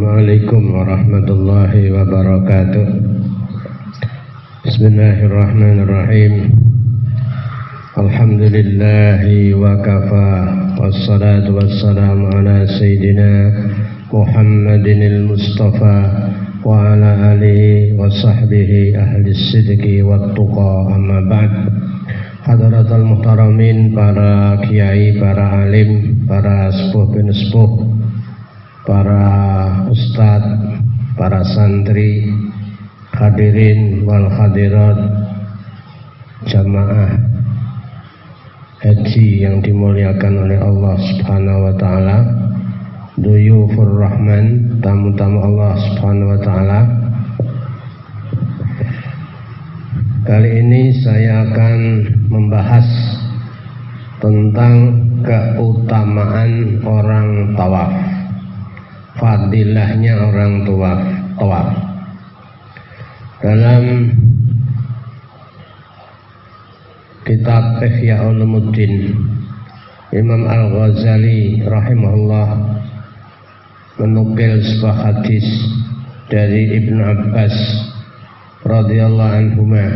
Assalamualaikum warahmatullahi wabarakatuh. Bismillahirrahmanirrahim. Alhamdulillahi wa kafa, wassalatu wassalamu ala sayyidina Muhammadinil Mustafa wa ala alihi wa sahbihi ahli sidqi wa tuqa, amma ba'd. Hadratul muhtaramin, para kiai, para alim, para sepuh bin sepuh, para ustadz, para santri, hadirin wal hadirat, jamaah haji yang dimuliakan oleh Allah Subhanahu wa taala, duyufur rahman, tamu-tamu Allah Subhanahu wa taala. Kali ini saya akan membahas tentang keutamaan orang tawaf, fadilahnya orang tawaf. Dalam kitab Ihya Ulumuddin, Imam Al-Ghazali rahimahullah menukil sebuah hadis dari Ibnu Abbas radhiyallahu anhuma,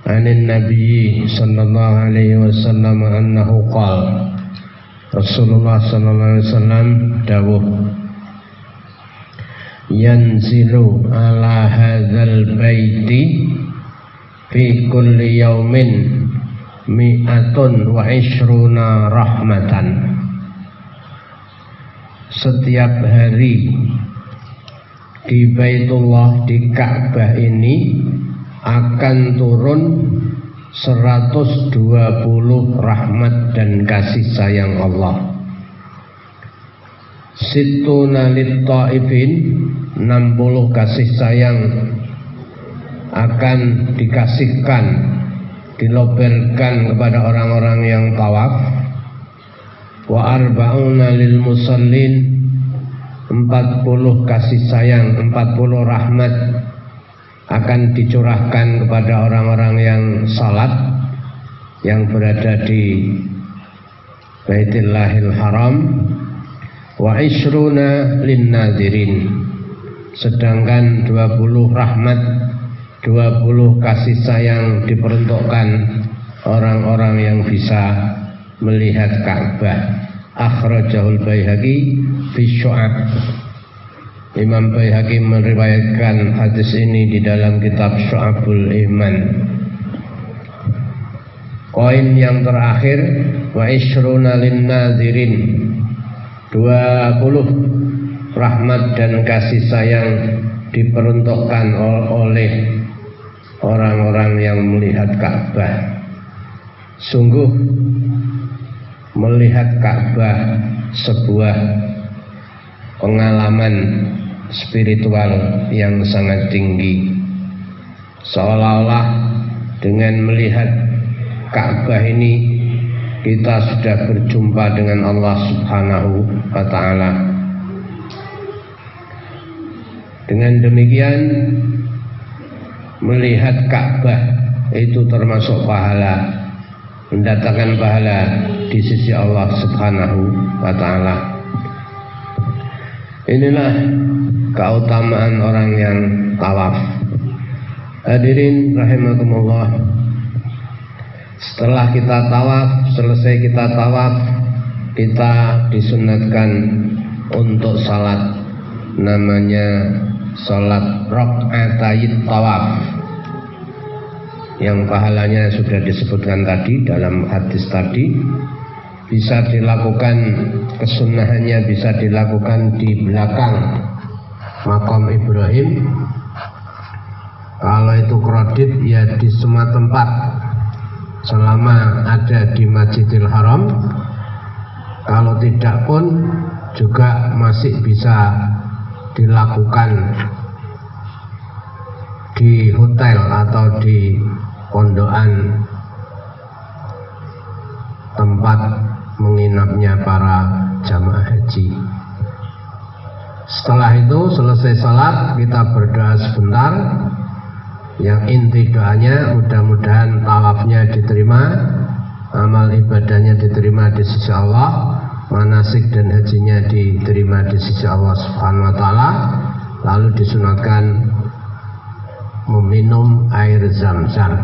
anin Nabi sallallahu alaihi wasallam annahu qala, Rasulullah sallallahu alaihi wasallam dawuh, yanzilu ala hadzal baiti fi kulli yaumin mi'atun wa ishruna rahmatan. Setiap hari di Baitullah, di Ka'bah ini akan turun 120 rahmat dan kasih sayang Allah. Situna lit-ta'ifin, 60 kasih sayang akan dikasihkan, dilobelkan kepada orang-orang yang tawaf. Wa arba'una lil musallin, 40 kasih sayang, 40 rahmat akan dicurahkan kepada orang-orang yang salat, yang berada di Baitullahil Haram. Wa ishruna lin nazirin, sedangkan 20 rahmat, 20 kasih sayang diperuntukkan orang-orang yang bisa melihat Ka'bah. Akhrajahul Baihaqi fi Syu'ab. Imam Baihaqi meriwayatkan hadis ini di dalam kitab Syu'abul Iman. Poin yang terakhir, wa ishruna lin nazirin, 20 rahmat dan kasih sayang diperuntukkan oleh orang-orang yang melihat Ka'bah. Sungguh melihat Ka'bah sebuah pengalaman spiritual yang sangat tinggi. Seolah-olah dengan melihat Ka'bah ini kita sudah berjumpa dengan Allah Subhanahu wa ta'ala. Dengan demikian, melihat Ka'bah itu termasuk pahala, mendatangkan pahala di sisi Allah Subhanahu wa ta'ala. Inilah keutamaan orang yang tawaf. Hadirin rahimakumullah, setelah kita tawaf, selesai kita tawaf, kita disunatkan untuk salat, namanya salat rakaatayit tawaf, yang pahalanya sudah disebutkan tadi dalam hadis tadi. Bisa dilakukan, kesunahannya bisa dilakukan di belakang makam Ibrahim. Kalau itu kredit, ya di semua tempat selama ada di Masjidil Haram. Kalau tidak pun juga masih bisa dilakukan di hotel atau di pondokan tempat menginapnya para jamaah haji. Setelah itu selesai salat, kita berdoa sebentar. Yang inti doanya, mudah-mudahan tawafnya diterima, amal ibadahnya diterima di sisi Allah, manasik dan hajinya diterima di sisi Allah Subhanahu wa taala, lalu disunatkan meminum air zam-zam.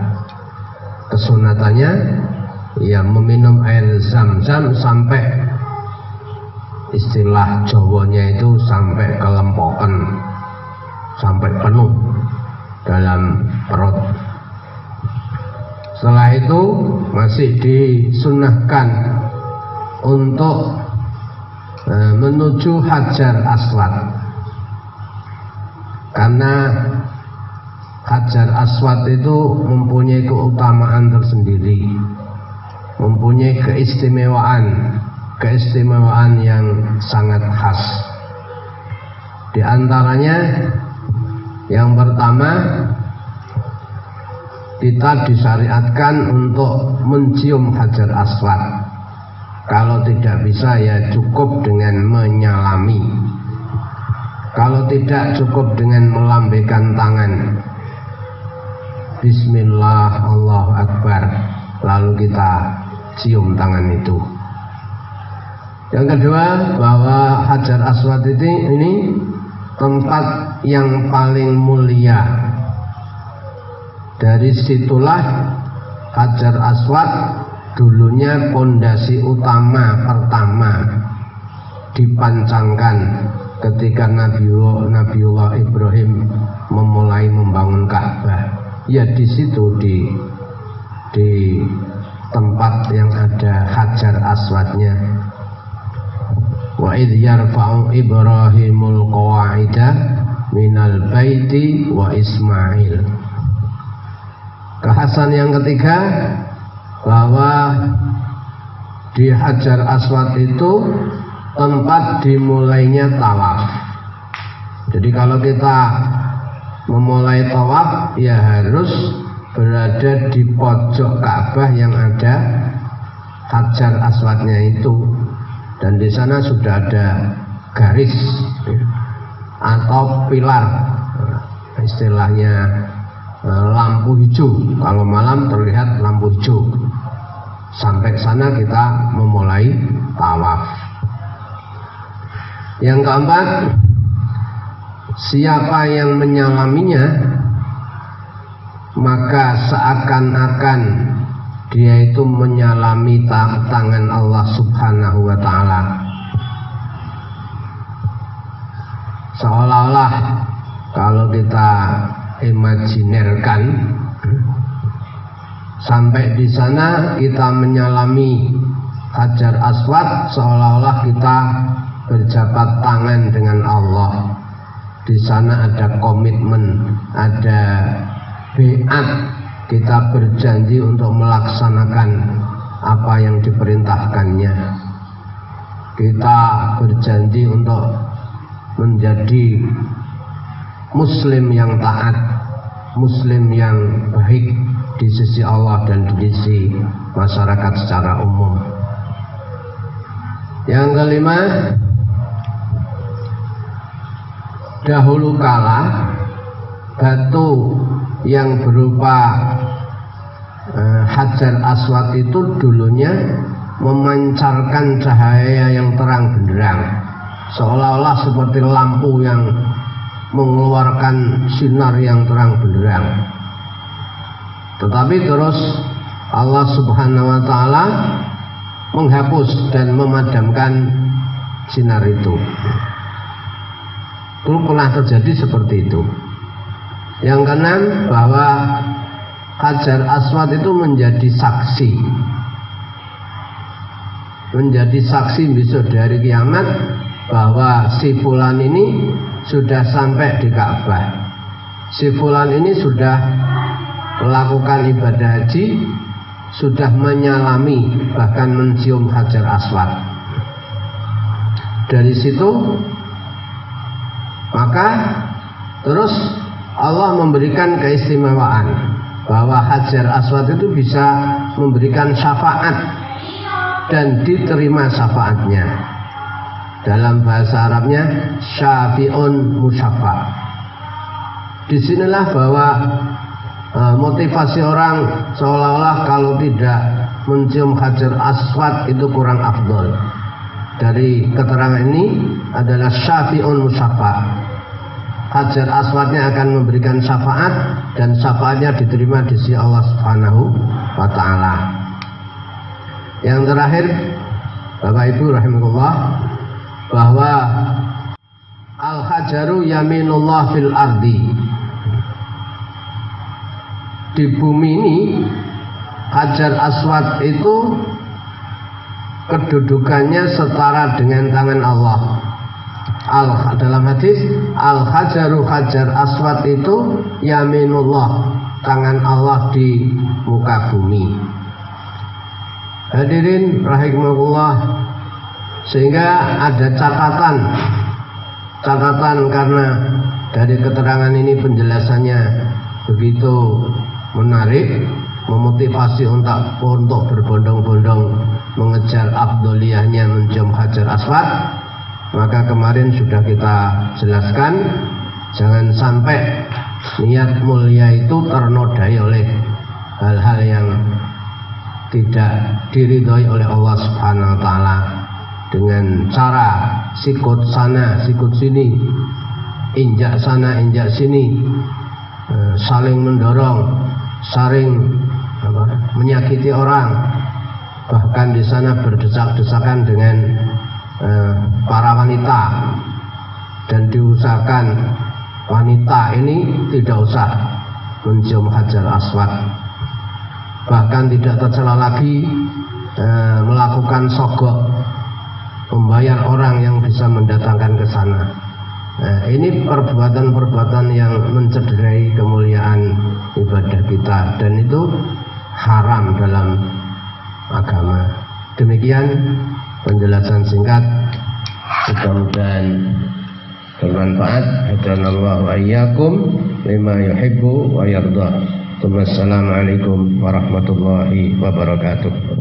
Kesunatannya ya meminum air zam-zam sampai istilah Jawanya itu sampai kelempokan, sampai penuh dalam perut. Setelah itu masih disunahkan untuk menuju Hajar Aswad, karena Hajar Aswad itu mempunyai keutamaan tersendiri, mempunyai keistimewaan yang sangat khas. Di antaranya yang pertama, kita disyariatkan untuk mencium Hajar Aswad. Kalau tidak bisa ya cukup dengan menyalami. Kalau tidak cukup dengan melambaikan tangan, Bismillah, Allahu Akbar, lalu kita cium tangan itu. Yang kedua, bahwa Hajar Aswad ini tempat yang paling mulia. Dari situlah Hajar Aswad dulunya pondasi utama pertama dipancangkan ketika Nabiullah Ibrahim memulai membangun Ka'bah. Ya di situ di tempat yang ada Hajar Aswadnya. Wa idh yarfa'u Ibrahimul qawa'ida minal baiti wa Ismail. Kekhasan yang ketiga, bahwa di Hajar Aswad itu tempat dimulainya tawaf. Jadi kalau kita memulai tawaf ya harus berada di pojok Ka'bah yang ada Hajar Aswadnya itu, dan di sana sudah ada garis atau pilar, istilahnya lampu hijau. Kalau malam terlihat lampu hijau. Sampai sana kita memulai tawaf. Yang keempat, siapa yang menyalaminya maka seakan-akan dia itu menyalami tangan Allah Subhanahu wa ta'ala. Seolah-olah kalau kita imajinerkan, sampai di sana kita menyalami Hajar Aswad seolah-olah kita berjabat tangan dengan Allah. Di sana ada komitmen, ada biat, kita berjanji untuk melaksanakan apa yang diperintahkannya. Kita berjanji untuk menjadi Muslim yang taat, Muslim yang baik di sisi Allah dan di sisi masyarakat secara umum. Yang kelima, dahulu kala batu yang berupa Hajar Aswad itu dulunya memancarkan cahaya yang terang benderang, seolah-olah seperti lampu yang mengeluarkan sinar yang terang benderang. Tetapi terus Allah Subhanahu wa ta'ala menghapus dan memadamkan sinar itu. Dulu pernah terjadi seperti itu. Yang keenam, bahwa Hajar Aswad itu menjadi saksi. Menjadi saksi besok dari kiamat bahwa si fulan ini sudah sampai di Ka'bah. Si fulan ini sudah melakukan ibadah haji, sudah menyalami bahkan mencium Hajar Aswad. Dari situ maka terus Allah memberikan keistimewaan bahwa Hajar Aswad itu bisa memberikan syafaat dan diterima syafaatnya. Dalam bahasa Arabnya syafi'un musyafa'. Disinilah bahwa motivasi orang seolah-olah kalau tidak mencium Hajar Aswad itu kurang afdol. dari keterangan ini adalah syafi'un musaffa. Hajar Aswadnya akan memberikan syafaat dan syafaatnya diterima di sisi Allah Subhanahu wa taala. Yang terakhir, Bapak Ibu rahimakumullah, bahwa al-hajaru yaminullah fil ardi. Di bumi ini Hajar Aswad itu kedudukannya setara dengan tangan Allah. Dalam hadis, al-hajaru hajar aswad itu yaminullah, tangan Allah di muka bumi. Hadirin rahimakumullah, sehingga ada catatan karena dari keterangan ini penjelasannya begitu menarik, memotivasi untuk berbondong-bondong mengejar afdoliyahnya mencium hajar aswad. Maka kemarin sudah kita jelaskan, jangan sampai niat mulia itu ternodai oleh hal-hal yang tidak diridhoi oleh Allah Subhanahu wa taala dengan cara sikut sana sikut sini, injak sana injak sini, saling mendorong, saling menyakiti orang, bahkan di sana berdesak-desakan dengan para wanita, dan diusahakan wanita ini tidak usah mencium hajar aswad, bahkan tidak tercela lagi melakukan sogok, membayar orang yang bisa mendatangkan ke sana. Ini perbuatan-perbuatan yang mencederai kemuliaan ibadah kita, dan itu haram dalam agama. Demikian penjelasan singkat, mudah-mudahan bermanfaat. Hadanallahu wa iyyakum lima yuhibbu wa yarda. Wassalamualaikum warahmatullahi wabarakatuh.